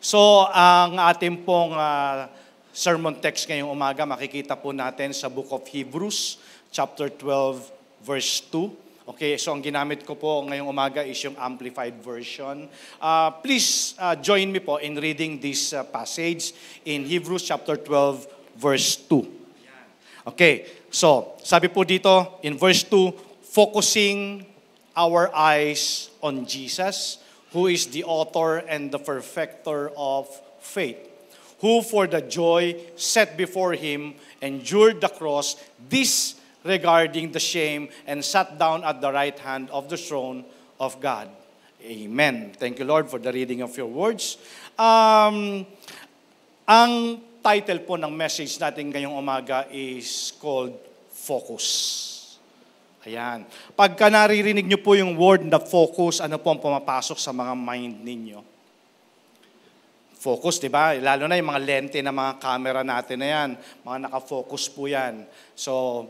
So, ang ating pong sermon text ngayong umaga, makikita po natin sa Book of Hebrews, chapter 12, verse 2. Okay, so ang ginamit ko po ngayong umaga is yung Amplified Version. Please join me po in reading this passage in Hebrews chapter 12, verse 2. Okay, so sabi po dito in verse 2, focusing our eyes on Jesus, who is the author and the perfecter of faith, who for the joy set before him endured the cross, disregarding the shame, and sat down at the right hand of the throne of God. Amen. Thank you, Lord, for the reading of your words. Ang title po ng message natin ngayong umaga is called Focus. Ayan. Pagka naririnig nyo po yung word na focus, ano po ang pumapasok sa mga mind ninyo? Focus, di ba? Lalo na yung mga lente ng mga camera natin na yan. Mga naka-focus po yan. So,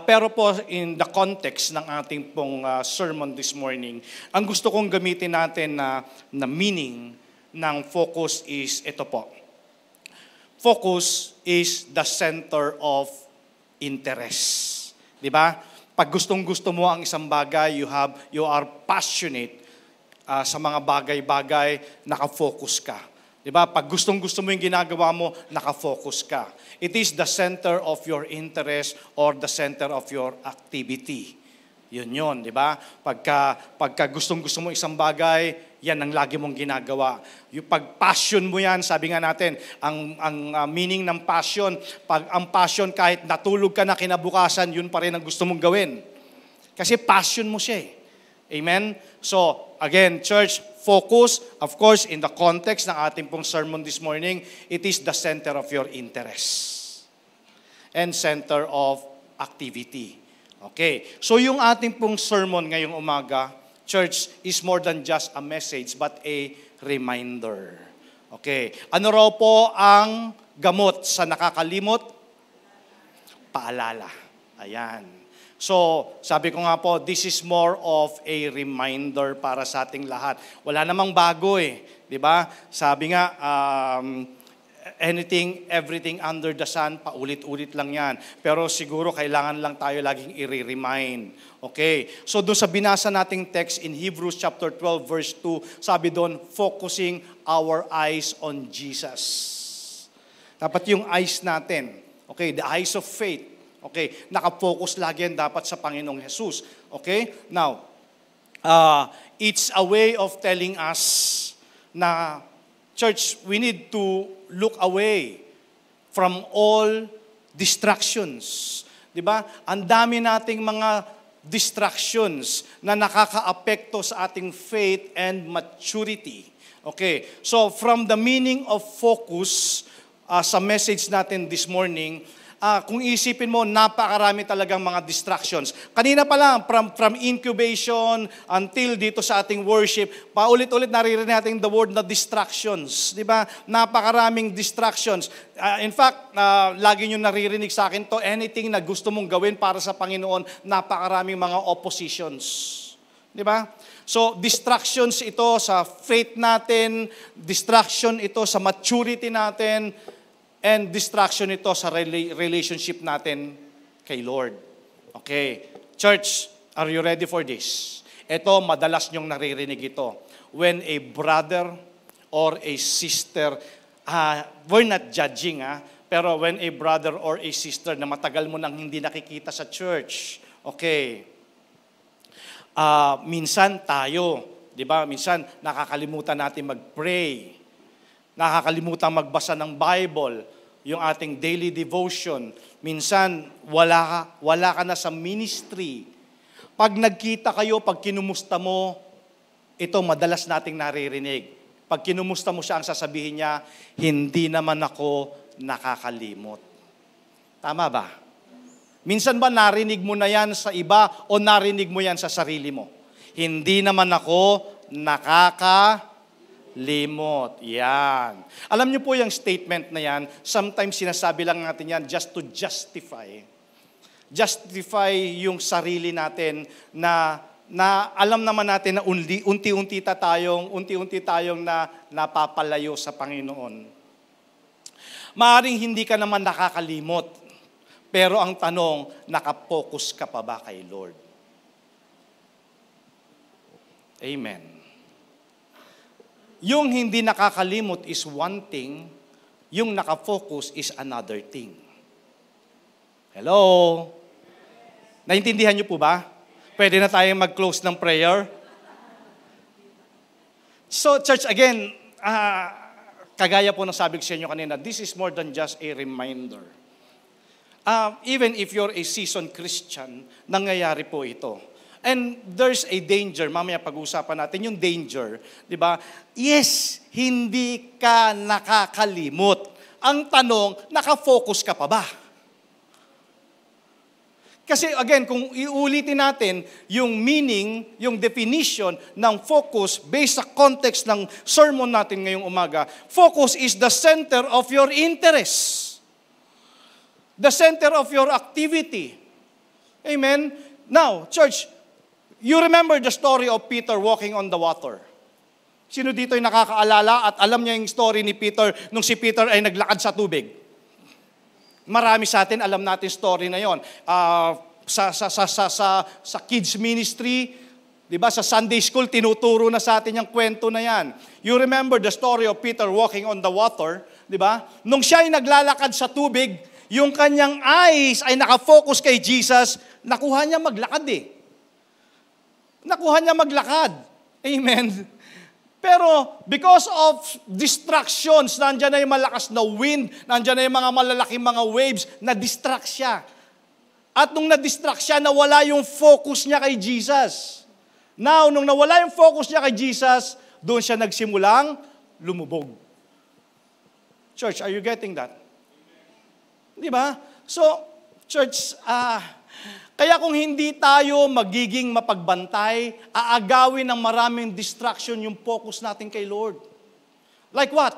pero po in the context ng ating pong sermon this morning, ang gusto kong gamitin natin na meaning ng focus is ito po. Focus is the center of interest. Di ba? Pag gustong-gusto mo ang isang bagay, you are passionate sa mga bagay-bagay, naka-focus ka. Di ba? Pag gustong-gusto mo yung ginagawa mo, naka-focus ka. It is the center of your interest or the center of your activity. Yun, di ba? Pagka gustong-gusto mo isang bagay, yan ang lagi mong ginagawa. Yung pag-passion mo yan, sabi nga natin, ang meaning ng passion, pag ang passion kahit natulog ka na kinabukasan, yun pa rin ang gusto mong gawin. Kasi passion mo siya eh. Amen? So, again, church, focus, of course, in the context ng ating pong sermon this morning, it is the center of your interest and center of activity. Okay, so yung ating pong sermon ngayong umaga, church, is more than just a message but a reminder. Okay, ano raw po ang gamot sa nakakalimot? Paalala. Ayan. So, sabi ko nga po, this is more of a reminder para sa ating lahat. Wala namang bago eh, di ba? Sabi nga, everything under the sun, paulit-ulit lang yan. Pero siguro kailangan lang tayo laging i-remind. Okay? So doon sa binasa nating text in Hebrews chapter 12 verse 2, sabi doon, focusing our eyes on Jesus. Dapat yung eyes natin, okay, the eyes of faith, okay, nakafocus lagi yan dapat sa Panginoong Jesus. Okay? Now, it's a way of telling us na, church, we need to look away from all distractions. Di ba? Ang dami nating mga distractions na nakakaapekto sa ating faith and maturity. Okay, so from the meaning of focus sa message natin this morning, kung isipin mo, napakarami talagang mga distractions. Kanina pa lang, from incubation until dito sa ating worship, paulit-ulit naririnig natin the word na distractions. Di ba? Napakaraming distractions. In fact, lagi nyo naririnig sa akin to, anything na gusto mong gawin para sa Panginoon, napakaraming mga oppositions. Di ba? So, distractions ito sa faith natin, distraction ito sa maturity natin, and distraction ito sa relationship natin kay Lord. Okay. Church, are you ready for this? Ito, madalas nyong naririnig ito. When a brother or a sister, we're not judging, pero when a brother or a sister na matagal mo nang hindi nakikita sa church, okay, minsan tayo, di ba, minsan nakakalimutan natin mag-pray, nakakalimutan magbasa ng Bible, yung ating daily devotion. Minsan, wala ka na sa ministry. Pag nagkita kayo, pag kinumusta mo, ito madalas nating naririnig. Pag kinumusta mo siya, ang sasabihin niya, hindi naman ako nakakalimot. Tama ba? Minsan ba narinig mo na yan sa iba o narinig mo yan sa sarili mo? Hindi naman ako nakakalimot. Yan. Alam niyo po yung statement na yan, sometimes sinasabi lang natin yan just to justify. Justify yung sarili natin na na alam naman natin na unti-unti tayong napapalayo sa Panginoon. Maaring hindi ka naman nakakalimot, pero ang tanong, nakapokus ka pa ba kay Lord? Amen. Yung hindi nakakalimot is one thing, yung nakafocus is another thing. Hello? Naintindihan niyo po ba? Pwede na tayong mag-close ng prayer? So, church, again, kagaya po ng sabi ko sa inyo kanina, this is more than just a reminder. Even if you're a seasoned Christian, nangyayari po ito. And there's a danger, mamaya pag-uusapan natin yung danger, di ba? Yes, hindi ka nakakalimot. Ang tanong, nakafocus ka pa ba? Kasi again, kung iulitin natin yung meaning, yung definition ng focus based sa context ng sermon natin ngayong umaga, focus is the center of your interest. The center of your activity. Amen? Now, church, you remember the story of Peter walking on the water. Sino dito ay nakakaalala at alam niya yung story ni Peter nung si Peter ay naglakad sa tubig? Marami sa atin, alam natin story na yon. Sa kids ministry, di ba, sa Sunday school, tinuturo na sa atin yung kwento na yan. You remember the story of Peter walking on the water, di ba? Nung siya ay naglalakad sa tubig, yung kanyang eyes ay nakafocus kay Jesus, nakuha niya maglakad Nakuha niya maglakad. Amen. Pero because of distractions, nandiyan na yung malakas na wind, nandiyan na yung mga malalaking mga waves, na-distract siya. At nung na-distract siya, nawala yung focus niya kay Jesus. Now, nung nawala yung focus niya kay Jesus, doon siya nagsimulang lumubog. Church, are you getting that? Di ba? So, church, kaya kung hindi tayo magiging mapagbantay, aagawin ng maraming distraction yung focus natin kay Lord. Like what?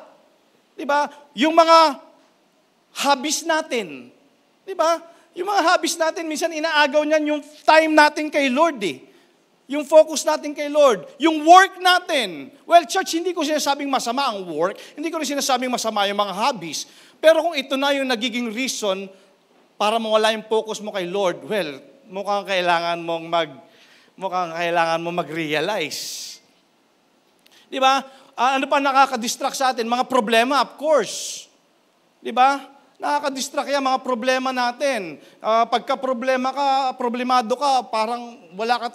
Diba? Yung mga hobbies natin. Diba? Yung mga hobbies natin, minsan inaagaw niyan yung time natin kay Lord Yung focus natin kay Lord. Yung work natin. Well, church, hindi ko sinasabing masama ang work. Hindi ko rin sinasabing masama yung mga hobbies. Pero kung ito na yung nagiging reason para mawala yung focus mo kay Lord, well, mukhang kailangan mong mag-realize. Di ba? Ano pa nakaka-distract sa atin? Mga problema, of course. Di ba? Nakaka-distract yan, mga problema natin. Pagka problemado ka, parang wala ka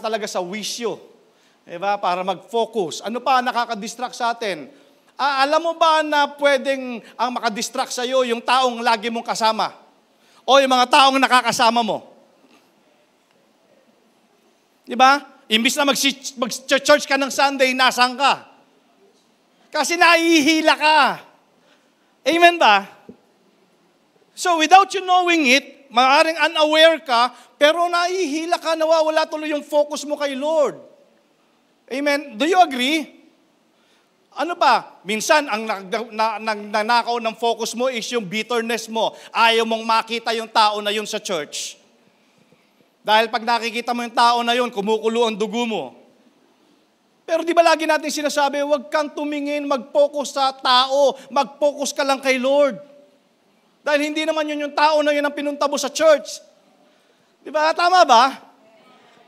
talaga sa wisyo. Di ba? Para mag-focus. Ano pa nakaka-distract sa atin? Alam mo ba na pwedeng ang makadistract sa'yo yung taong lagi mong kasama? O yung mga taong nakakasama mo? Di ba? Imbis na mag-church ka ng Sunday, nasaan ka? Kasi nahihila ka. Amen ba? So without you knowing it, maaaring unaware ka, pero nahihila ka, nawawala tuloy yung focus mo kay Lord. Amen? Do you agree? Ano ba? Minsan, ang nanakaw ng focus mo is yung bitterness mo. Ayaw mong makita yung tao na yun sa church. Dahil pag nakikita mo yung tao na yun, kumukulo ang dugo mo. Pero di ba lagi natin sinasabi, huwag kang tumingin, mag-focus sa tao, mag-focus ka lang kay Lord. Dahil hindi naman yun yung tao na yun ang pinunta mo sa church. Di ba? Tama ba?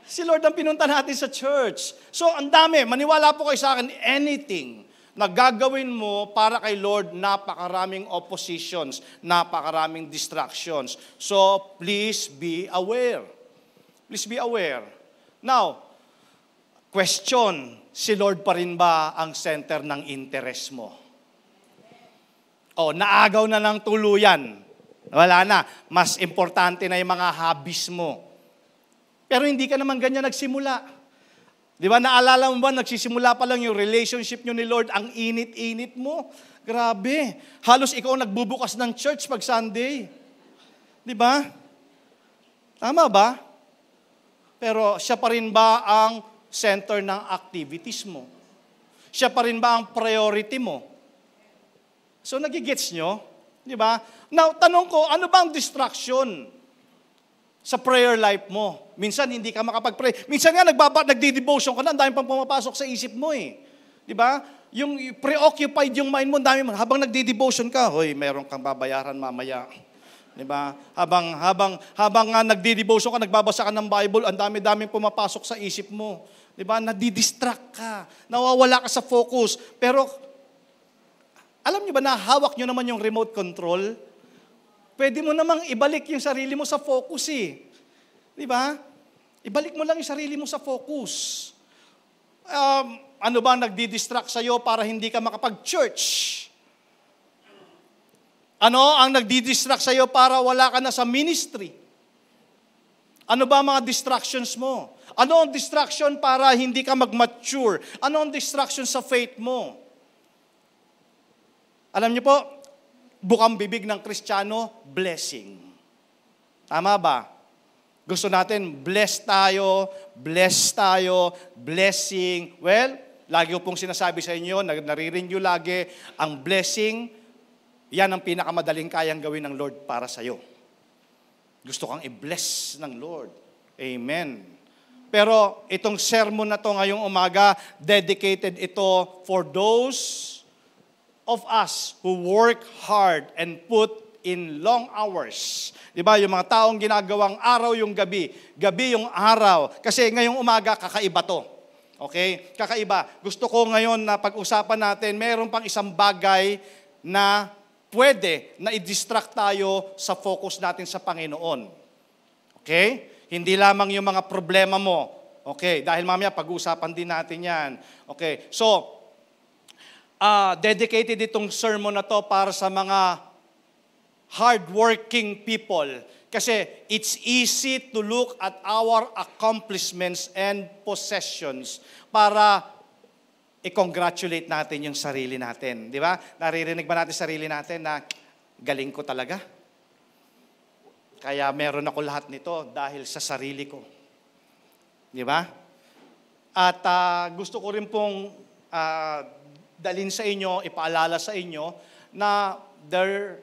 Si Lord ang pinunta natin sa church. So, ang dami. Maniwala po kayo sa akin, anything na gagawin mo para kay Lord, napakaraming oppositions, napakaraming distractions. So, please be aware. Please be aware. Now, question, si Lord pa rin ba ang center ng interest mo? O, naagaw na ng tuluyan. Wala na. Mas importante na yung mga hobbies mo. Pero hindi ka naman ganyan nagsimula. Di ba, naalala mo ba, nagsisimula pa lang yung relationship nyo ni Lord, ang init-init mo. Grabe. Halos ikaw nagbubukas ng church pag Sunday. Di ba? Tama ba? Pero siya pa rin ba ang center ng activities mo? Siya pa rin ba ang priority mo? So, nagigets nyo? Di ba? Now, tanong ko, ano ba ang distraction? sa prayer life mo. Minsan hindi ka makapag-pray. Minsan nga nagdi-devotion ka na, ang dami pang pumapasok sa isip mo eh. Di ba? Yung preoccupied yung mind mo, ang dami mo. Habang nagdi-devotion ka, hoy, meron kang babayaran mamaya. Di ba? Habang nga nagdi-devotion ka, nagbabasa ka ng Bible, ang dami-daming pumapasok sa isip mo. Di ba? Nadidistract ka. Nawawala ka sa focus. Pero, alam niyo ba na hawak niyo naman yung remote control? Pwede mo namang ibalik yung sarili mo sa focus eh. Di ba? Ibalik mo lang yung sarili mo sa focus. Ano ba ang nagdi-distract sa'yo para hindi ka makapag-church? Ano ang nagdi-distract sa'yo para wala ka na sa ministry? Ano ba ang mga distractions mo? Ano ang distraction para hindi ka mag-mature? Ano ang distraction sa faith mo? Alam niyo po, bukang bibig ng Kristiyano, blessing. Tama ba? Gusto natin, blessed tayo, blessing. Well, lagi ko pong sinasabi sa inyo, naririnig lagi, ang blessing, yan ang pinakamadaling kayang gawin ng Lord para sa'yo. Gusto kang i-bless ng Lord. Amen. Pero itong sermon na to ngayong umaga, dedicated ito for those of us who work hard and put in long hours. Diba? Yung mga taong ginagawang araw yung gabi, gabi yung araw. Kasi ngayong umaga, kakaiba to. Okay? Kakaiba. Gusto ko ngayon na pag-usapan natin, mayroon pang isang bagay na pwede na i-distract tayo sa focus natin sa Panginoon. Okay? Hindi lamang yung mga problema mo. Okay? Dahil mamaya pag-usapan din natin yan. Okay? So, dedicated itong sermon na to para sa mga hardworking people. Kasi it's easy to look at our accomplishments and possessions para i-congratulate natin yung sarili natin. Di ba? Naririnig ba natin sarili natin na galing ko talaga? Kaya meron ako lahat nito dahil sa sarili ko. Di ba? At gusto ko rin pong dalhin sa inyo, ipaalala sa inyo na there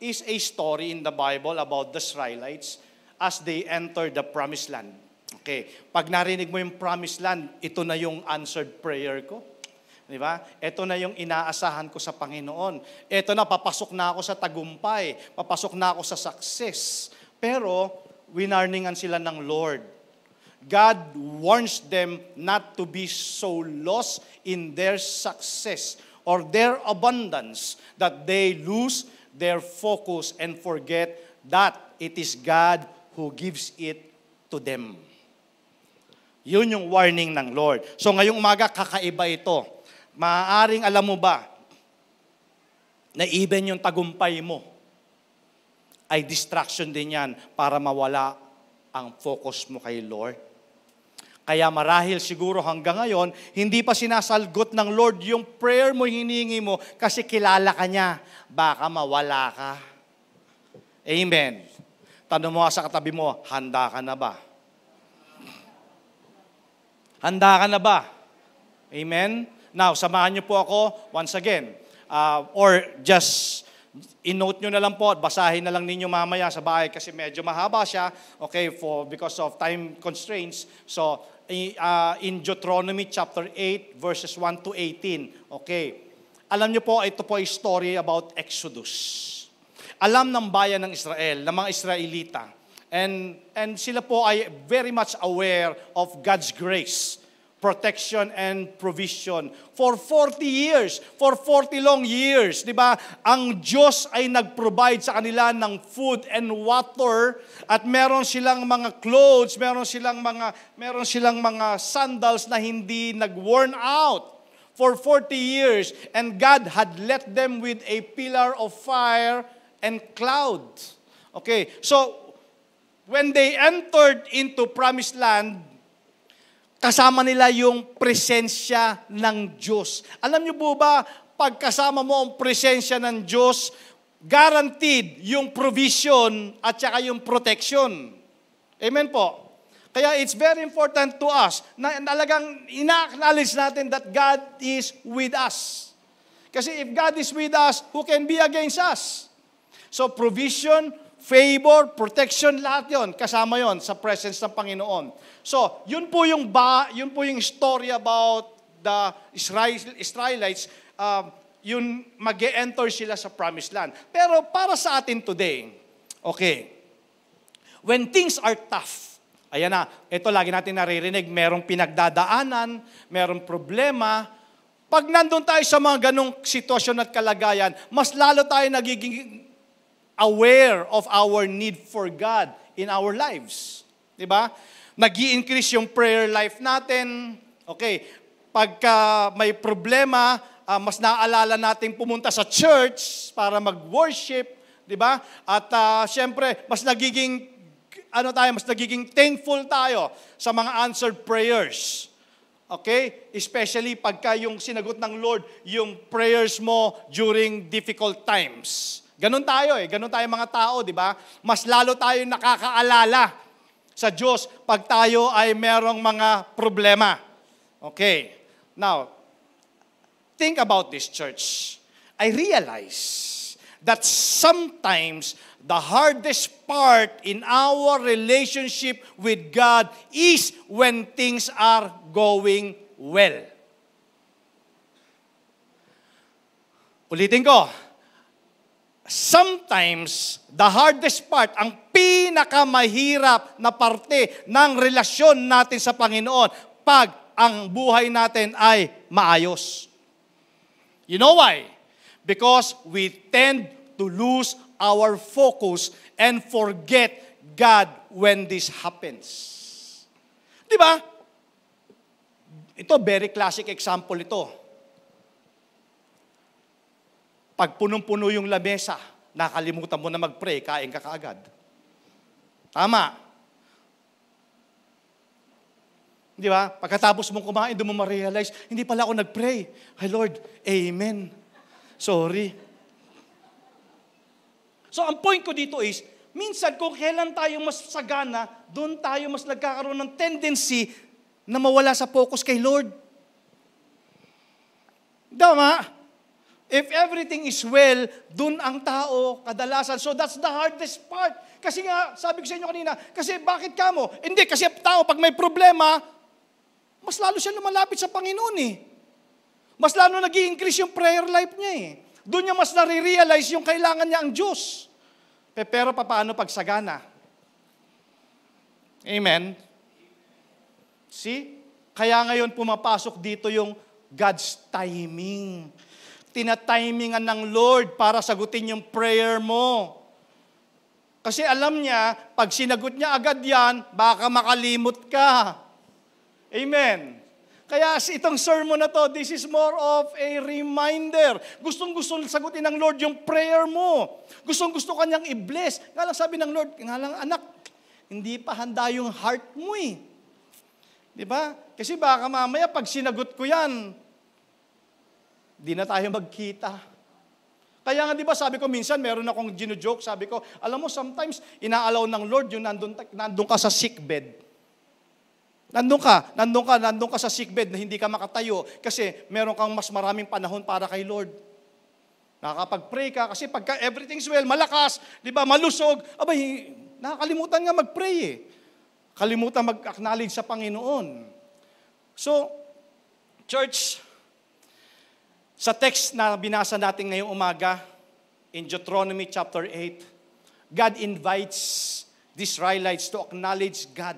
is a story in the Bible about the Israelites as they entered the promised land. Okay, pag narinig mo yung promised land, ito na yung answered prayer ko. Di ba? Ito na yung inaasahan ko sa Panginoon. Ito na, papasok na ako sa tagumpay. Papasok na ako sa success. Pero, winarningan sila ng Lord. God warns them not to be so lost in their success or their abundance that they lose their focus and forget that it is God who gives it to them. Yun yung warning ng Lord. So ngayong umaga, kakaiba ito. Maaaring alam mo ba na even yung tagumpay mo ay distraction din yan para mawala ang focus mo kay Lord. Kaya marahil siguro hanggang ngayon, hindi pa sinasagot ng Lord yung prayer mo, hinihingi mo, kasi kilala ka niya. Baka mawala ka. Amen. Tanong mo sa katabi mo, handa ka na ba? Handa ka na ba? Amen? Now, samahan niyo po ako once again. Or just i-note nyo na lang po at basahin na lang ninyo mamaya sa bahay kasi medyo mahaba siya, okay, because of time constraints. So, in Deuteronomy chapter 8, verses 1 to 18, okay. Alam nyo po, ito po ay story about Exodus. Alam ng bayan ng Israel, ng mga Israelita, and sila po ay very much aware of God's grace, protection and provision for 40 years, for 40 long years, di ba? Ang Diyos ay nag-provide sa kanila ng food and water at meron silang mga clothes, meron silang mga sandals na hindi nag-worn out for 40 years, and God had left them with a pillar of fire and cloud. Okay, so when they entered into promised land, kasama nila yung presensya ng Diyos. Alam niyo po ba, pag kasama mo ang presensya ng Diyos, guaranteed yung provision at saka yung protection. Amen po. Kaya it's very important to us na talagang ina-acknowledge natin that God is with us. Kasi if God is with us, who can be against us? So provision, favor, protection, lahat yon, kasama yon sa presence ng Panginoon. So, yun po yung story about the Israelites, yun mag-e-enter sila sa promised land. Pero para sa atin today, okay, when things are tough, ayan na, ito lagi natin naririnig, merong pinagdadaanan, merong problema. Pag nandun tayo sa mga ganong sitwasyon at kalagayan, mas lalo tayo nagiging aware of our need for God in our lives. Diba? Nag-i-increase yung prayer life natin. Okay, pagka may problema, mas naaalala natin pumunta sa church para mag-worship. Diba? At syempre, mas nagiging thankful tayo sa mga answered prayers. Okay? Especially pagka yung sinagot ng Lord, yung prayers mo during difficult times. Ganon tayo ganon tayo mga tao, di ba? Mas lalo tayo nakakaalala sa Diyos pag tayo ay merong mga problema. Okay. Now, think about this, church. I realize that sometimes the hardest part in our relationship with God is when things are going well. Ulitin ko. Sometimes, the hardest part, ang pinakamahirap na parte ng relasyon natin sa Panginoon pag ang buhay natin ay maayos. You know why? Because we tend to lose our focus and forget God when this happens. Di ba? Ito, very classic example ito. Pag punong-puno yung lamesa, nakalimutan mo na mag-pray, kain ka kaagad. Tama. Di ba? Pagkatapos mong kumain, doon mo ma-realize, hindi pala ako nag-pray. Ay Lord, amen. Sorry. So, ang point ko dito is, minsan kung kailan tayo mas sagana, doon tayo mas nagkakaroon ng tendency na mawala sa focus kay Lord. Tama. If everything is well, doon ang tao kadalasan. So that's the hardest part. Kasi nga, sabi ko sa inyo kanina, kasi bakit ka mo? Hindi, kasi tao, pag may problema, mas lalo siya lumalapit sa Panginoon Mas lalo nag-i-increase yung prayer life niya Doon niya mas nare-realize yung kailangan niya ang Diyos. Pero paano pag sagana? Amen? See? Kaya ngayon pumapasok dito yung God's timing. Tinatimingan ng Lord para sagutin yung prayer mo. Kasi alam niya, pag sinagot niya agad yan, baka makalimot ka. Amen. Kaya itong sermon na to, this is more of a reminder. Gustong-gusto sagutin ng Lord yung prayer mo. Gustong-gusto kanyang i-bless. Nga lang sabi ng Lord, nga lang anak, hindi pa handa yung heart mo Di ba? Kasi baka mamaya pag sinagot ko yan, di na tayo magkita. Kaya nga di ba sabi ko minsan, meron akong gino-joke, sabi ko, alam mo sometimes, inaalaw ng Lord yung nandun ka sa sick bed. Nandun ka sa sick bed na hindi ka makatayo kasi meron kang mas maraming panahon para kay Lord. Nakakapag-pray ka kasi pagka everything's well, malakas, di ba, malusog, abay, nakakalimutan nga mag-pray Kalimutan mag-acknowledge sa Panginoon. So, church, sa text na binasa natin ngayong umaga, in Deuteronomy chapter 8, God invites the Israelites to acknowledge God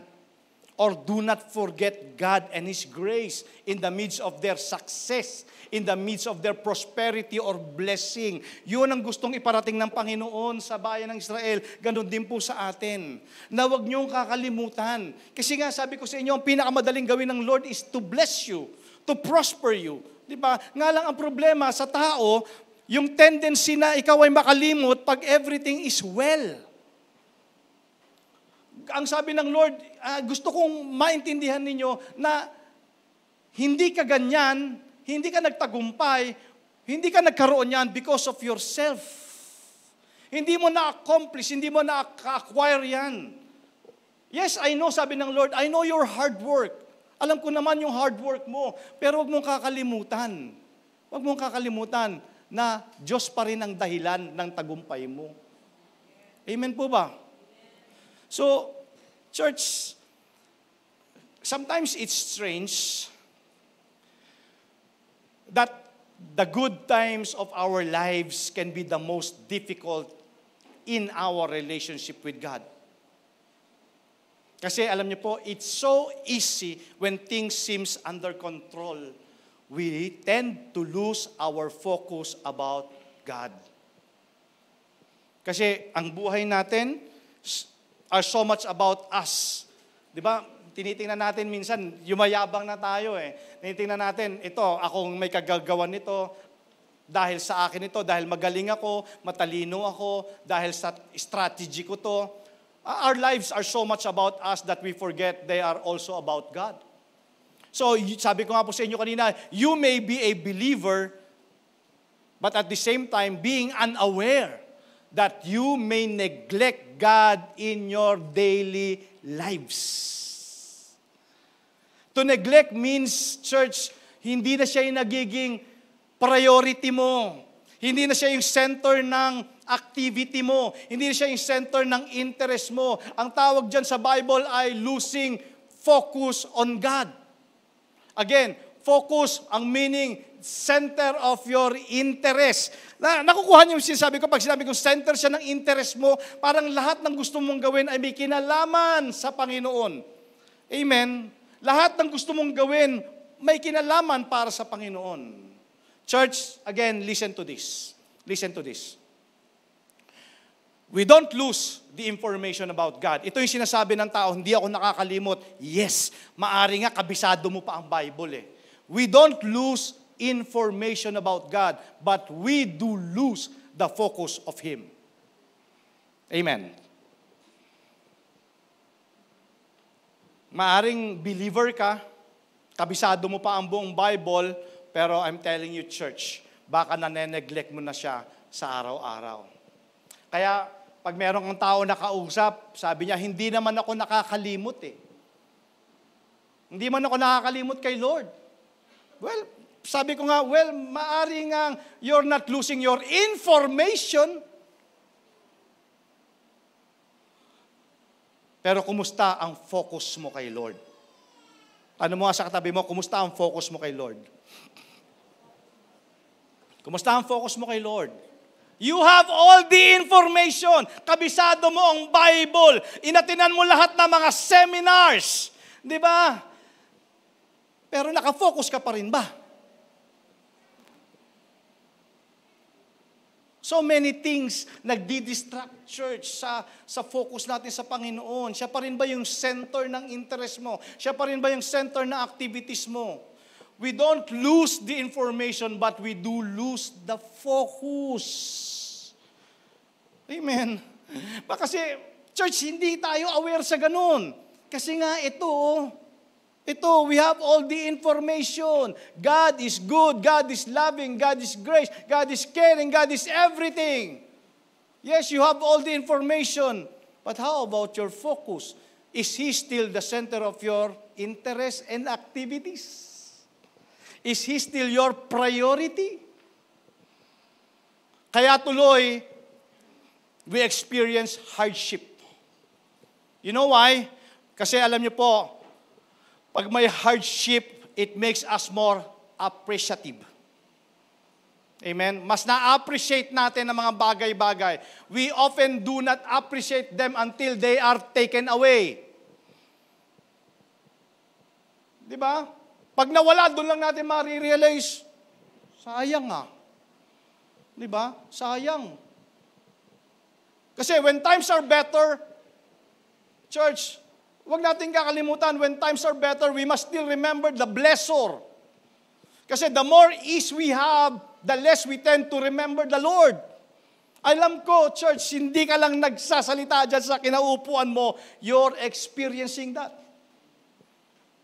or do not forget God and His grace in the midst of their success, in the midst of their prosperity or blessing. Yun ang gustong iparating ng Panginoon sa bayan ng Israel. Ganon din po sa atin. Na huwag niyong kakalimutan. Kasi nga sabi ko sa inyo, ang pinakamadaling gawin ng Lord is to bless you, to prosper you. Di ba? Nga lang ang problema sa tao, yung tendency na ikaw ay makalimot pag everything is well. Ang sabi ng Lord, gusto kong maintindihan ninyo na hindi ka ganyan, hindi ka nagtagumpay, hindi ka nagkaroon yan because of yourself. Hindi mo na-accomplish, hindi mo na-acquire yan. Yes, I know, sabi ng Lord, I know your hard work. Alam ko naman yung hard work mo, pero huwag mong kakalimutan. Huwag mong kakalimutan na Diyos pa rin ang dahilan ng tagumpay mo. Amen po ba? So, church, sometimes it's strange that the good times of our lives can be the most difficult in our relationship with God. Kasi alam niyo po, it's so easy when things seems under control. We tend to lose our focus about God. Kasi ang buhay natin are so much about us. Di ba? Tinitingnan natin minsan, yumayabang na tayo eh. Tinitingnan natin, ito, akong may kagagawan nito, dahil sa akin ito, dahil magaling ako, matalino ako, dahil sa strategy ko to. Our lives are so much about us that we forget they are also about God. So, sabi ko nga po sa inyo kanina, you may be a believer, but at the same time, being unaware that you may neglect God in your daily lives. To neglect means, church, hindi na siya yung nagiging priority mo. Hindi na siya yung center ng activity mo. Hindi na siya yung center ng interest mo. Ang tawag dyan sa Bible ay losing focus on God. Again, focus ang meaning center of your interest. Nakukuha niyo yung sinasabi ko, pag sinabi ko center siya ng interest mo, parang lahat ng gusto mong gawin ay may kinalaman sa Panginoon. Amen? Lahat ng gusto mong gawin, may kinalaman para sa Panginoon. Church, again, listen to this. Listen to this. We don't lose the information about God. Ito yung sinasabi ng tao, hindi ako nakakalimot. Yes, maari nga, kabisado mo pa ang Bible eh. We don't lose information about God, but we do lose the focus of Him. Amen. Maaring believer ka, kabisado mo pa ang buong Bible, pero I'm telling you, church, baka nane-neglect mo na siya sa araw-araw. Kaya, pag meron kang tao na kausap, sabi niya, hindi naman ako nakakalimot eh. Hindi man ako nakakalimot kay Lord. Well, sabi ko nga, maari nga you're not losing your information. Pero kumusta ang focus mo kay Lord? Ano mo nga sa katabi mo, kumusta ang focus mo kay Lord? Kumusta ang focus mo kay Lord? You have all the information. Kabisado mo ang Bible. Inatinan mo lahat ng mga seminars. Di ba? Pero nakafocus ka pa rin ba? So many things nagdi-distract church sa focus natin sa Panginoon. Siya pa rin ba yung center ng interest mo? Siya pa rin ba yung center ng activities mo? We don't lose the information, but we do lose the focus. Amen. Kasi, church, hindi tayo aware sa ganun. Kasi nga, ito, we have all the information. God is good, God is loving, God is grace, God is caring, God is everything. Yes, you have all the information. But how about your focus? Is He still the center of your interest and activities? Is He still your priority? Kaya tuloy, we experience hardship. You know why? Kasi alam niyo po, pag may hardship, it makes us more appreciative. Amen? Mas na-appreciate natin ang mga bagay-bagay. We often do not appreciate them until they are taken away. Di ba? Pag nawala, doon lang natin ma-realize, sayang nga. Di ba? Sayang. Kasi when times are better, church, huwag natin kakalimutan, when times are better, we must still remember the blessor. Kasi the more ease we have, the less we tend to remember the Lord. Alam ko, church, hindi ka lang nagsasalita dyan sa kinaupuan mo, you're experiencing that.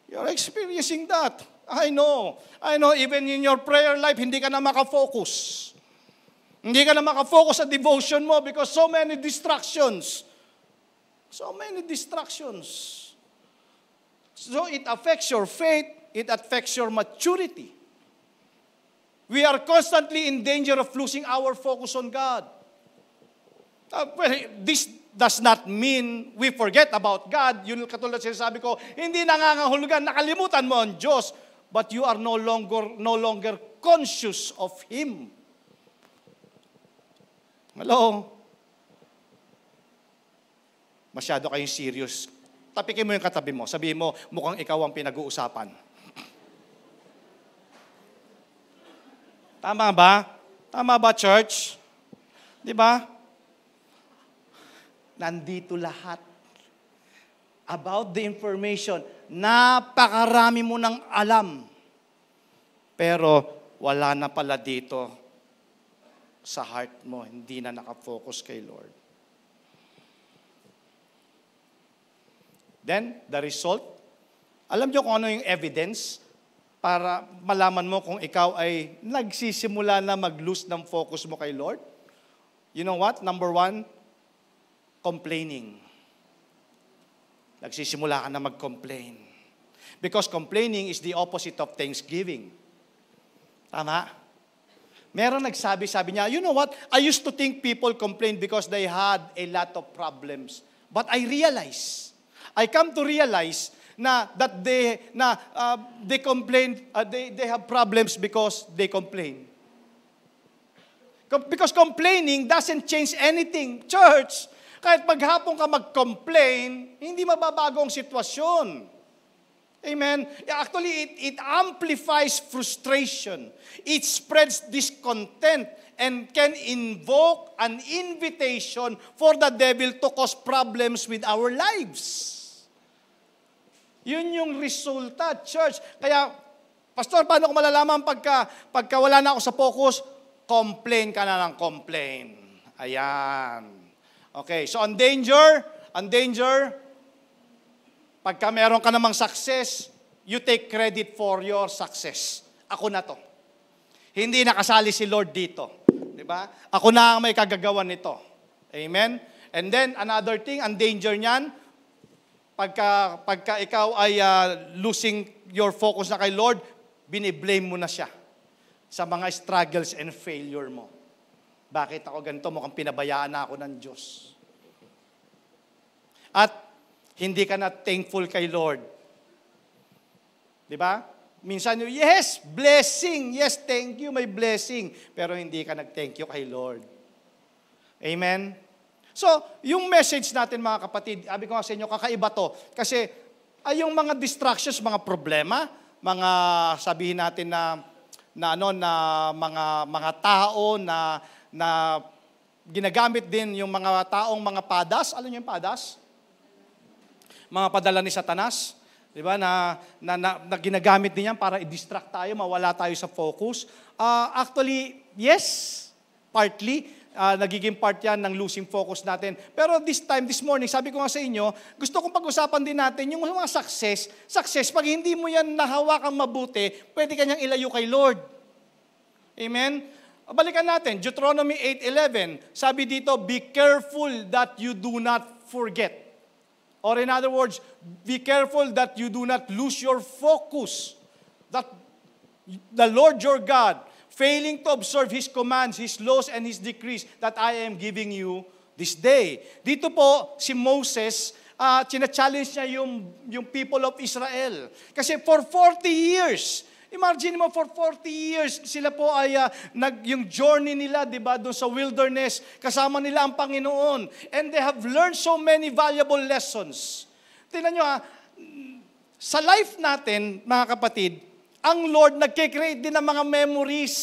You're experiencing that. I know, even in your prayer life, hindi ka na makafocus. Hindi ka na makafocus sa devotion mo because so many distractions. So many distractions. So it affects your faith, it affects your maturity. We are constantly in danger of losing our focus on God. Well, this does not mean we forget about God. Yun katulad sinasabi ko, hindi nangangahulugan, nakalimutan mo ang Diyos, but you are no longer conscious of Him. Hello? Masyado kayong serious. Tapikin mo yung katabi mo. Sabihin mo, mukhang ikaw ang pinag-uusapan. Tama ba? Tama ba, church? Di ba? Nandito lahat. About the information. Napakarami mo nang alam. Pero wala na pala dito sa heart mo. Hindi na nakafocus kay Lord. Then, the result, alam nyo kung ano yung evidence para malaman mo kung ikaw ay nagsisimula na mag-lose ng focus mo kay Lord? You know what? Number 1, complaining. Nagsisimula ka na mag-complain. Because complaining is the opposite of thanksgiving. Tama? Meron sabi niya, you know what? I used to think people complain because they had a lot of problems. But I come to realize that they complain, they have problems because they complain. Because complaining doesn't change anything. Church, kahit maghapon ka mag-complain, hindi mababago ang sitwasyon. Amen? Actually, it amplifies frustration. It spreads discontent and can invoke an invitation for the devil to cause problems with our lives. Yun yung resulta, church. Kaya, Pastor, paano ko malalaman pagka wala na ako sa focus? Complain ka na ng complain. Ayan. Okay, so ang danger, pagka meron ka namang success, you take credit for your success. Ako na to. Hindi nakasali si Lord dito. Diba? Ako na ang may kagagawan nito. Amen? And then, another thing, ang danger niyan, pagka ikaw ay losing your focus na kay Lord, biniblame mo na siya sa mga struggles and failure mo. Bakit ako ganito? Mukhang pinabayaan na ako ng Diyos. At hindi ka na thankful kay Lord. Di ba? Minsan, yes, blessing. Yes, thank you, may blessing. Pero hindi ka nag-thank you kay Lord. Amen? So, yung message natin mga kapatid, sabi ko nga sa inyo, kakaiba to. Kasi, ay yung mga distractions, mga problema, mga sabihin natin na mga tao na ginagamit din yung mga taong mga padas. Alam niyo yung padas? Mga padala ni Satanas. Di ba? Na ginagamit din yan para i-distract tayo, mawala tayo sa focus. Actually, yes, partly. Nagiging part yan ng losing focus natin. Pero this morning, sabi ko nga sa inyo, gusto kong pag-usapan din natin yung mga success. Success, pag hindi mo yan nahawakang mabuti, pwede kanyang ilayo kay Lord. Amen? Balikan natin, Deuteronomy 8:11. Sabi dito, be careful that you do not forget. Or in other words, be careful that you do not lose your focus. That the Lord your God, failing to observe His commands, His laws, and His decrees that I am giving you this day. Dito po, si Moses, challenge niya yung people of Israel. Kasi for 40 years, imagine mo, for 40 years, sila po ay, yung journey nila, di ba, doon sa wilderness, kasama nila ang Panginoon. And they have learned so many valuable lessons. Tingnan nyo sa life natin, mga kapatid, ang Lord nagkikreate din ng mga memories.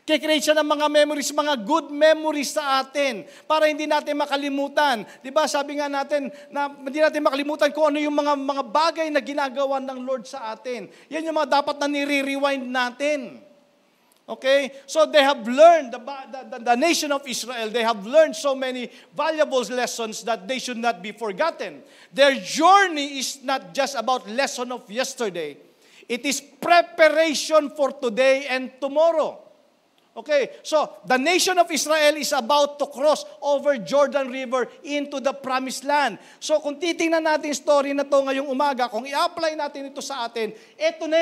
Kikreate siya ng mga memories, mga good memories sa atin para hindi natin makalimutan. Di ba, sabi nga natin na hindi natin makalimutan kung ano yung mga bagay na ginagawa ng Lord sa atin. Yan yung mga dapat na nire-rewind natin. Okay? So they have learned, the nation of Israel, they have learned so many valuable lessons that they should not be forgotten. Their journey is not just about lesson of yesterday. It is preparation for today and tomorrow. Okay, so the nation of Israel is about to cross over Jordan River into the promised land. So kung titingnan natin yung story na to ngayong umaga, kung i-apply natin ito sa atin, eto na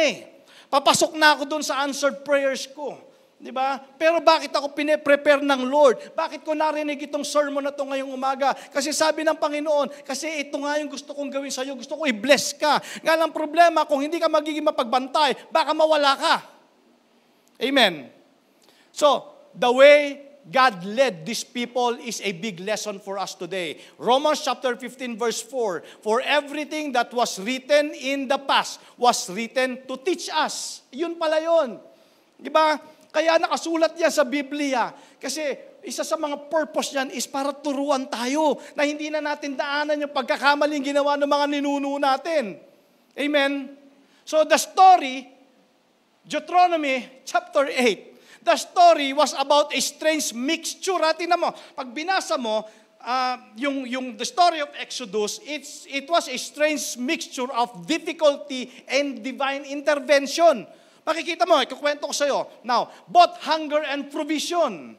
Papasok na ako dun sa answered prayers ko. Di ba? Pero bakit ako pine-prepare ng Lord? Bakit ko narinig itong sermon na to ngayong umaga? Kasi sabi ng Panginoon, kasi ito nga yung gusto kong gawin sa'yo. Gusto ko i-bless ka. Nga lang problema, kung hindi ka magiging mapagbantay, baka mawala ka. Amen. So, the way God led these people is a big lesson for us today. Romans chapter 15 verse 4, for everything that was written in the past was written to teach us. Yun pala yun. Di ba? Kaya nakasulat yan sa Biblia. Kasi isa sa mga purpose niyan is para turuan tayo na hindi na natin daanan yung pagkakamaling ginawa ng mga ninuno natin. Amen? So the story, Deuteronomy chapter 8, the story was about a strange mixture. Tingnan mo, pag binasa mo, the story of Exodus, it was a strange mixture of difficulty and divine intervention. Makikita mo, ikukwento ko sa'yo. Now, both hunger and provision.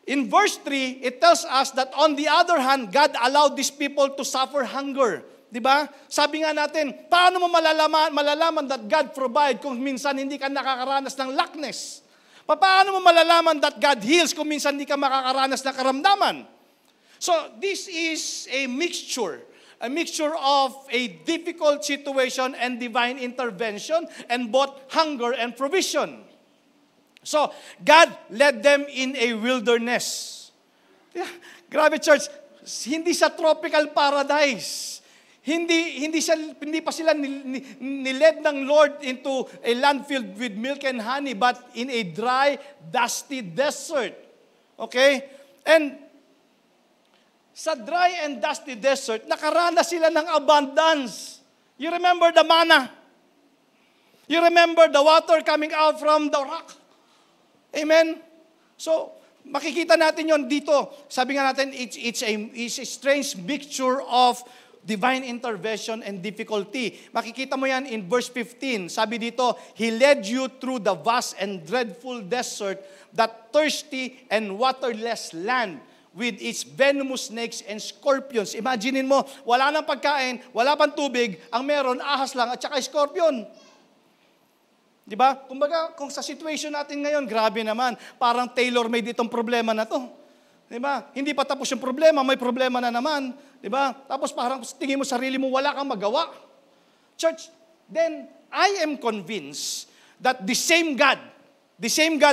In verse 3, it tells us that on the other hand, God allowed these people to suffer hunger. Diba? Sabi nga natin, paano mo malalaman that God provide kung minsan hindi ka nakakaranas ng lackness? Paano mo malalaman that God heals kung minsan hindi ka makakaranas ng karamdaman? So, this is a mixture of a difficult situation and divine intervention, and both hunger and provision. So, God led them in a wilderness. Yeah, grabe church, hindi sa tropical paradise. Hindi pa sila niled ng Lord into a land filled with milk and honey, but in a dry, dusty desert. Okay? And sa dry and dusty desert, nakaranas sila ng abundance. You remember the manna? You remember the water coming out from the rock? Amen? So, makikita natin yon dito. Sabi nga natin, it's a strange mixture of divine intervention and difficulty. Makikita mo yan in verse 15. Sabi dito, He led you through the vast and dreadful desert, that thirsty and waterless land, with its venomous snakes and scorpions. Imaginin mo, wala nang pagkain, wala pang tubig, ang meron, ahas lang at saka scorpion. Di ba? Kumbaga, kung sa situation natin ngayon, grabe naman, parang tailor-made itong problema na to. Di ba? Hindi pa tapos yung problema, may problema na naman. Di ba? Tapos parang tingin mo sarili mo, wala kang magawa. Church, then I am convinced that the same God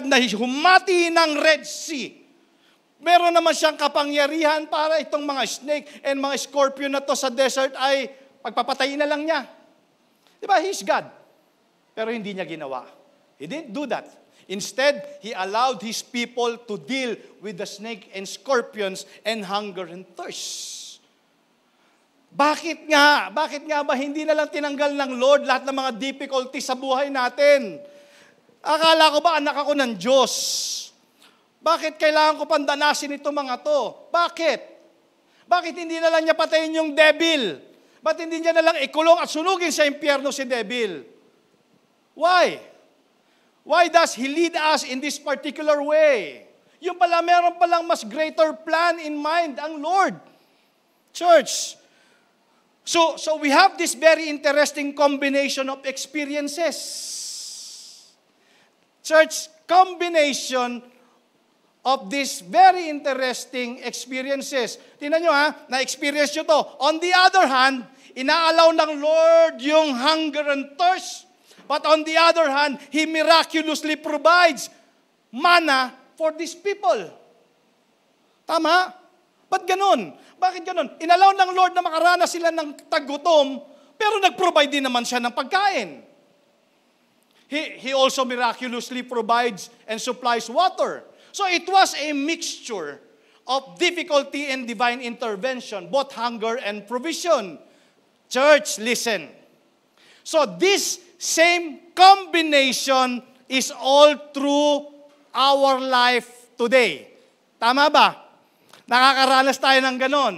na humati ng Red Sea, meron naman siyang kapangyarihan para itong mga snake and mga scorpion na to sa desert ay pagpapatayin na lang niya. Diba? He's God. Pero hindi niya ginawa. He didn't do that. Instead, He allowed His people to deal with the snake and scorpions and hunger and thirst. Bakit nga? Bakit nga ba hindi na lang tinanggal ng Lord lahat ng mga difficulties sa buhay natin? Akala ko ba anak ako ng Diyos? Bakit kailangan ko pandanasin ito mga to? Bakit? Bakit hindi na lang niya patayin yung devil? Ba't hindi niya na lang ikulong at sunugin sa impyerno si devil? Why? Why does He lead us in this particular way? Yung pala, meron palang mas greater plan in mind ang Lord. Church, so we have this very interesting combination of experiences. Church, combination of these very interesting experiences. Tingnan nyo na-experience nyo to. On the other hand, inaalaw ng Lord yung hunger and thirst. But on the other hand, He miraculously provides manna for these people. Tama? Ba't ganun? Bakit ganun? Inalaw ng Lord na makaranas sila ng tagutom, pero nag-provide din naman siya ng pagkain. He also miraculously provides and supplies water. So it was a mixture of difficulty and divine intervention, both hunger and provision. Church, listen. So this same combination is all through our life today. Tama ba? Nakakaranas tayo ng ganon.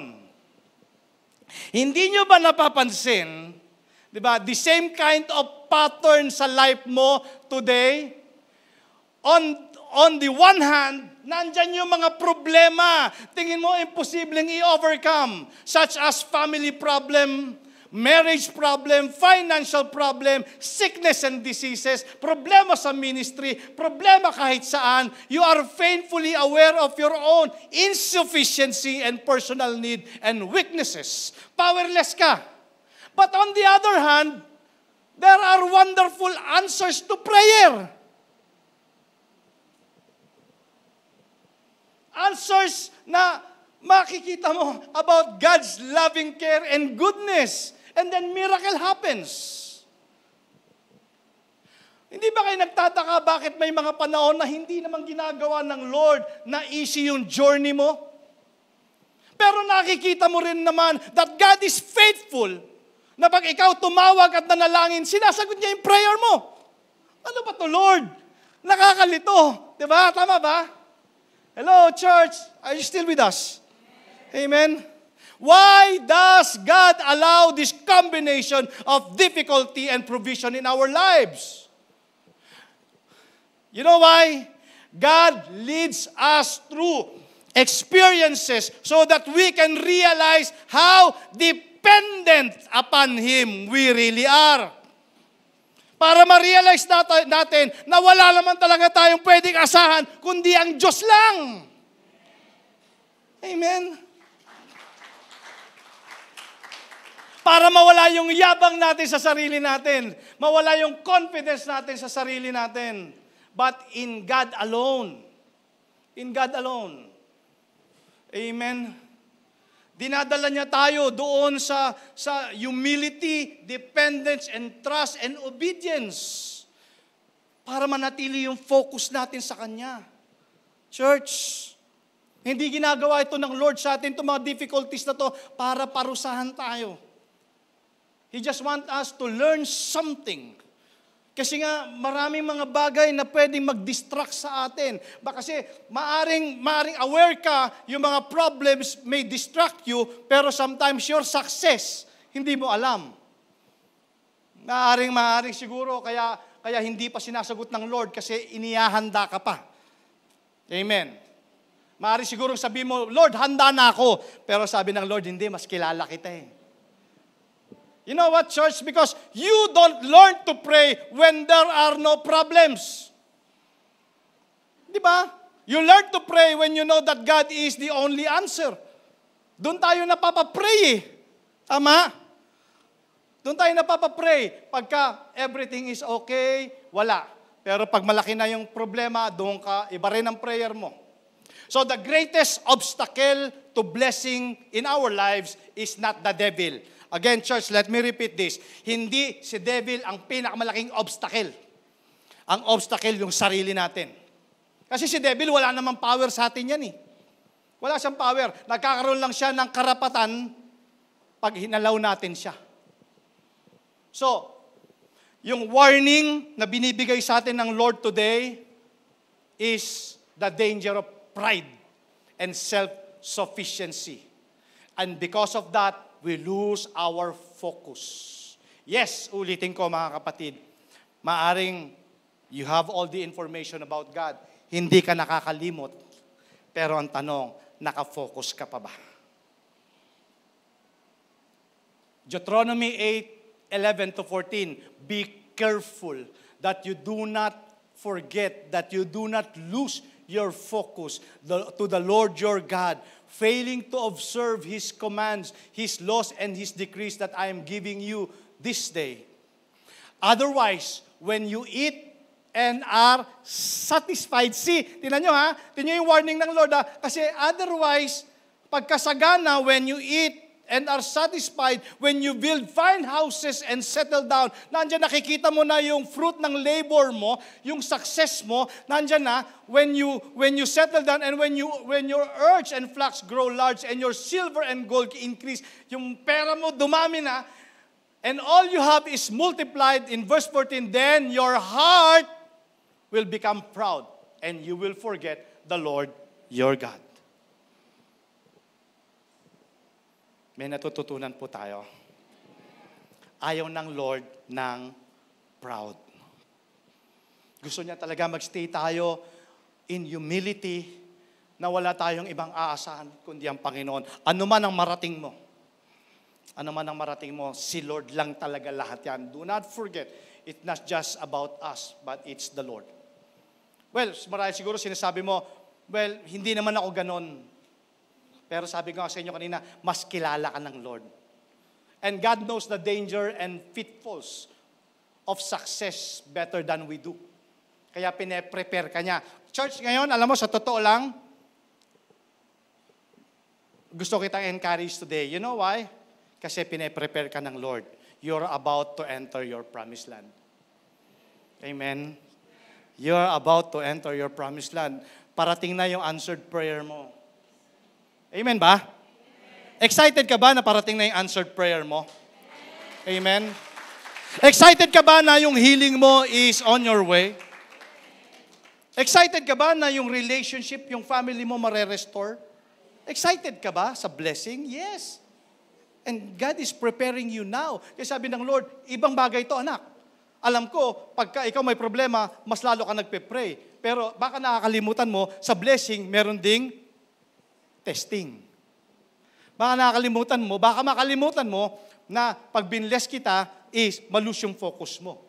Hindi nyo ba napapansin, di ba, the same kind of pattern sa life mo today? On the one hand, nandyan yung mga problema, tingin mo imposibleng i-overcome, such as family problem, marriage problem, financial problem, sickness and diseases, problema sa ministry, problema kahit saan, you are painfully aware of your own insufficiency and personal need and weaknesses. Powerless ka. But on the other hand, there are wonderful answers to prayer. Answers na makikita mo about God's loving care and goodness. And then miracle happens. Hindi ba kayo nagtataka bakit may mga panahon na hindi naman ginagawa ng Lord na easy yung journey mo? Pero nakikita mo rin naman that God is faithful na pag ikaw tumawag at nanalangin, sinasagot niya yung prayer mo. Ano ba to, Lord? Nakakalito. Diba? Tama ba? Hello, church. Are you still with us? Amen. Why does God allow this combination of difficulty and provision in our lives? You know why? God leads us through experiences so that we can realize how dependent upon Him we really are. Para ma-realize natin na wala naman talaga tayong pwedeng asahan, kundi ang Diyos lang. Amen. Para mawala yung yabang natin sa sarili natin. Mawala yung confidence natin sa sarili natin. But in God alone. In God alone. Amen. Dinadala niya tayo doon sa humility, dependence, and trust, and obedience. Para manatili yung focus natin sa Kanya. Church, hindi ginagawa ito ng Lord sa atin, itong mga difficulties na to para parusahan tayo. He just wants us to learn something. Kasi nga, maraming mga bagay na pwedeng mag-distract sa atin. Kasi maaring aware ka, yung mga problems may distract you, pero sometimes your success, hindi mo alam. Maaring siguro, kaya hindi pa sinasagot ng Lord kasi inihahanda ka pa. Amen. Maaring siguro sabihin mo, Lord, handa na ako. Pero sabi ng Lord, hindi, mas kilala kita eh. You know what, church? Because you don't learn to pray when there are no problems. Di ba? You learn to pray when you know that God is the only answer. Doon tayo napapapray eh. Tama? Doon tayo napapapray. Pagka everything is okay, wala. Pero pag malaki na yung problema, doon ka, iba rin ang prayer mo. So the greatest obstacle to blessing in our lives is not the devil. Again, church, let me repeat this. Hindi si devil ang pinakamalaking obstacle. Ang obstacle yung sarili natin. Kasi si devil wala namang power sa atin yan eh. Wala siyang power. Nagkakaroon lang siya ng karapatan pag hinalaw natin siya. So, yung warning na binibigay sa atin ng Lord today is the danger of pride and self-sufficiency. And because of that, we lose our focus. Yes, ulitin ko mga kapatid, maaring you have all the information about God, hindi ka nakakalimot, pero ang tanong, nakafocus ka pa ba? Deuteronomy 8:11-14, be careful that you do not forget, that you do not lose your focus to the Lord your God, failing to observe His commands, His laws, and His decrees that I am giving you this day. Otherwise, when you eat and are satisfied, tinan nyo ha, tinan nyo yung warning ng Lord ha, kasi otherwise, pagkasagana, when you eat and are satisfied, when you build fine houses and settle down, nandiyan nakikita mo na yung fruit ng labor mo, yung success mo, nandiyan na, when you settle down and when your herbs and flax grow large and your silver and gold increase, yung pera mo dumami na, and all you have is multiplied, in verse 14, then your heart will become proud and you will forget the Lord your God. May natututunan po tayo. Ayaw ng Lord ng proud. Gusto niya talaga magstay tayo in humility na wala tayong ibang aasahan kundi ang Panginoon. Ano man ang marating mo. Ano man ang marating mo, si Lord lang talaga lahat yan. Do not forget, it's not just about us, but it's the Lord. Well, marahil siguro sinasabi mo, well, hindi naman ako ganon. Pero sabi ko sa inyo kanina, mas kilala ka ng Lord. And God knows the danger and pitfalls of success better than we do. Kaya pine-prepare ka niya. Church, ngayon, alam mo, sa totoo lang, gusto kitang encourage today. You know why? Kasi pine-prepare ka ng Lord. You're about to enter your promised land. Amen? You're about to enter your promised land. Parating na yung answered prayer mo. Amen ba? Excited ka ba na parating na yung answered prayer mo? Amen? Excited ka ba na yung healing mo is on your way? Excited ka ba na yung relationship, yung family mo mare-restore? Excited ka ba sa blessing? Yes. And God is preparing you now. Kaya sabi ng Lord, ibang bagay ito, anak. Alam ko, pagka ikaw may problema, mas lalo ka nagpe-pray. Pero baka nakakalimutan mo, sa blessing, meron ding testing. Baka makalimutan mo na pag binless kita is malus yung focus mo.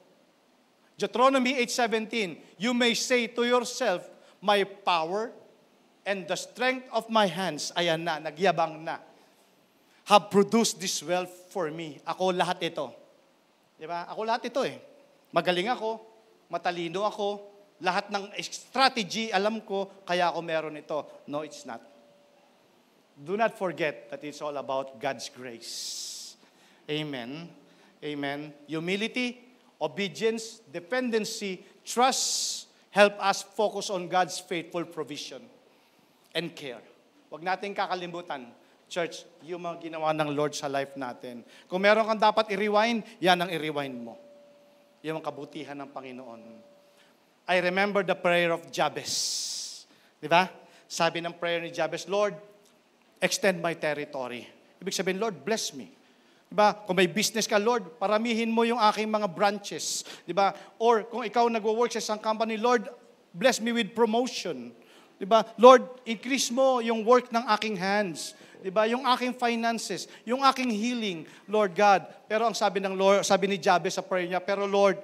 Deuteronomy 8:17, you may say to yourself, my power and the strength of my hands, ayan na, nagyabang na, have produced this wealth for me. Ako lahat ito. Di ba? Ako lahat ito eh. Magaling ako, matalino ako, lahat ng strategy alam ko, kaya ako meron ito. No, it's not. Do not forget that it's all about God's grace. Amen. Amen. Humility, obedience, dependency, trust, help us focus on God's faithful provision and care. Huwag natin kakalimutan, church, yung mga ginawa ng Lord sa life natin. Kung meron kang dapat i-rewind, yan ang i-rewind mo. Yung kabutihan ng Panginoon. I remember the prayer of Jabez. Di ba? Sabi ng prayer ni Jabez, Lord, extend my territory. Ibig sabihin, Lord, bless me. Diba? Kung may business ka, Lord, paramihin mo yung aking mga branches. Diba? Or kung ikaw nagwo-work sa isang company, Lord, bless me with promotion. Diba? Lord, increase mo yung work ng aking hands. Diba? Yung aking finances, yung aking healing, Lord God. Pero ang sabi ng Lord, sabi ni Jabez sa prayer niya, pero Lord,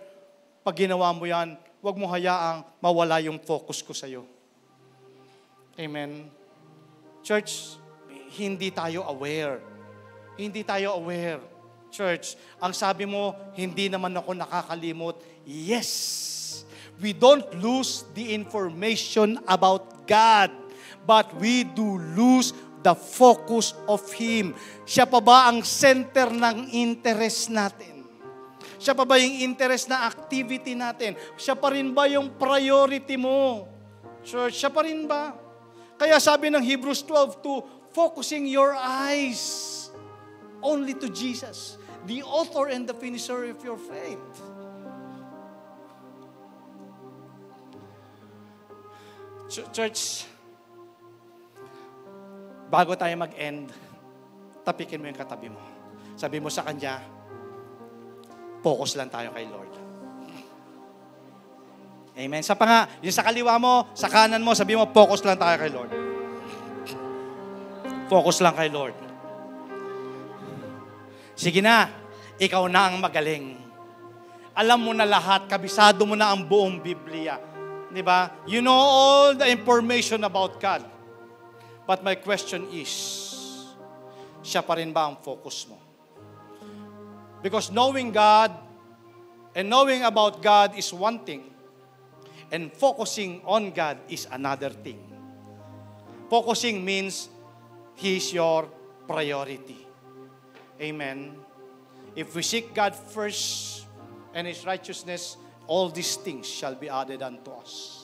pag ginawa mo yan, huwag mo hayaang mawala yung focus ko sa iyo. Amen. Church, hindi tayo aware. Hindi tayo aware. Church, ang sabi mo, hindi naman ako nakakalimot. Yes, we don't lose the information about God, but we do lose the focus of Him. Siya pa ba ang center ng interest natin? Siya pa ba yung interest na activity natin? Siya pa rin ba yung priority mo? Church, siya pa rin ba? Kaya sabi ng Hebrews 12:2, focusing your eyes only to Jesus, the author and the finisher of your faith. Church, bago tayo mag-end, tapikin mo yung katabi mo. Sabi mo sa kanya, focus lang tayo kay Lord. Amen. Sa pa nga, yung sa kaliwa mo, sa kanan mo, sabi mo, focus lang tayo kay Lord. Focus lang kay Lord. Sige na, ikaw na ang magaling. Alam mo na lahat, kabisado mo na ang buong Biblia. Di ba? You know all the information about God. But my question is, siya pa rin ba ang focus mo? Because knowing God and knowing about God is one thing, and focusing on God is another thing. Focusing means He is your priority. Amen. If we seek God first and His righteousness, all these things shall be added unto us.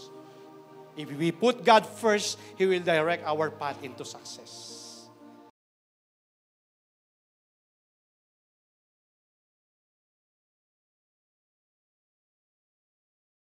If we put God first, He will direct our path into success.